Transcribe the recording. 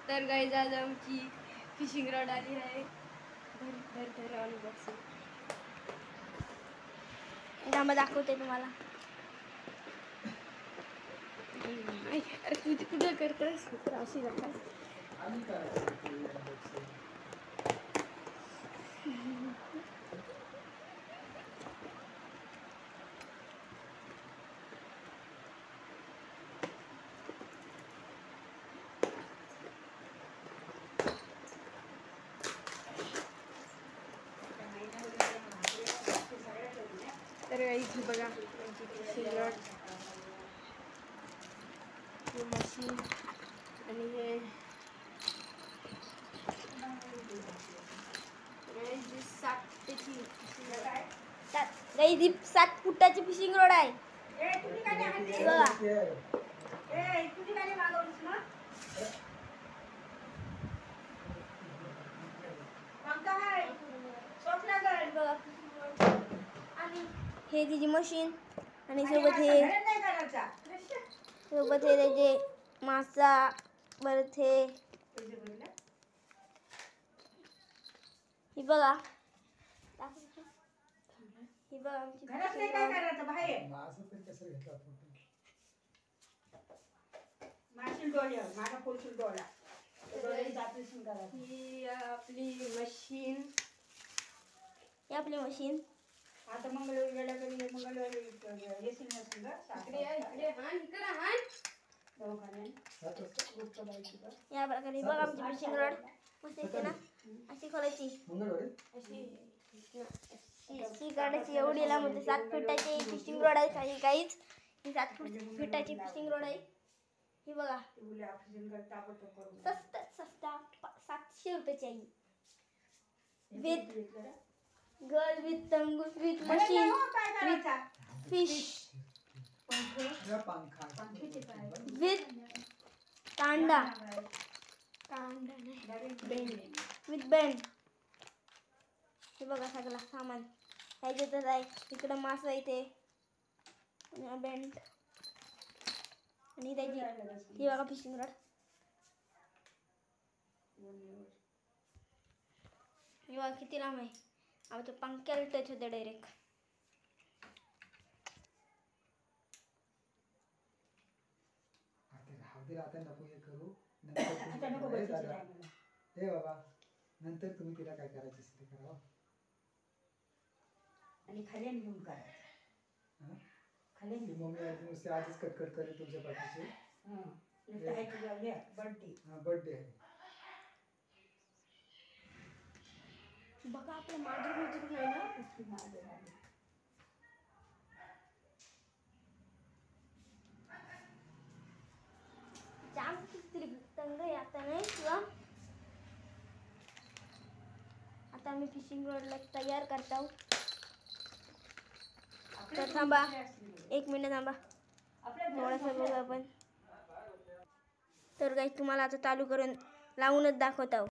तर गाईज आज आमची फिशिंग रॉड आली आहे. धर अनबॉक्सिंग दाखवते तुम्हाला. अरे तू कुठं करतोस अशी नका. तर इथे बघा फिशिंग रॉड, हे मशीन आणि हे 7 फुटाची फिशिंग रॉड आहे. बघा आणि हे तिची मशीन आणि सोबत हे त्याचे मासा परत हे बघा. ही बघा आमची ही आपली मशीन. ही आपली मशीन. आता मंगळवारी गेल्या कधी मंगळवारी येशील नसेल या प्रकारे बघा आमची फिशिंग रॉड मस्त येते ना. अशी खोलायची, अशी काढायची. एवढी लांब होते. 7 फुटाची फिशिंग रॉड आहे. काहीच ही 7 फुटाची फिशिंग रॉड आहे. ही बघा सस्ता 700 रुपयाची आहे. विथ गर्ल विथ तंगूस with machine with fish with कांदा विथ बेंड. हे बघा सगळं सामान ह्याच्यातच आहे. इकडं मासा इथे बेंड आणि त्याची ही बघा फिशिंग रॉड. हे बघा किती लांब आहे. आता पंख्याला टच होते डायरेक्ट. नंतर तुम्ही तिला काय करायचं ते करा आणि खाली घेऊन करायचं. खाली मम्मी नुसते आधीच कटकट करेल तुमच्या पाठीशी. बर्थडे आहे. बघा आपलं माधुरी आहे ना. जाम किती तंग आहे आता नाही किंवा आता आम्ही फिशिंग रॉडला तयार करतो. तर थांबा 1 मिनिट थांबा थोडंसं बघू आपण. तर काही तुम्हाला आता चालू करून लावूनच दाखवत आहोत.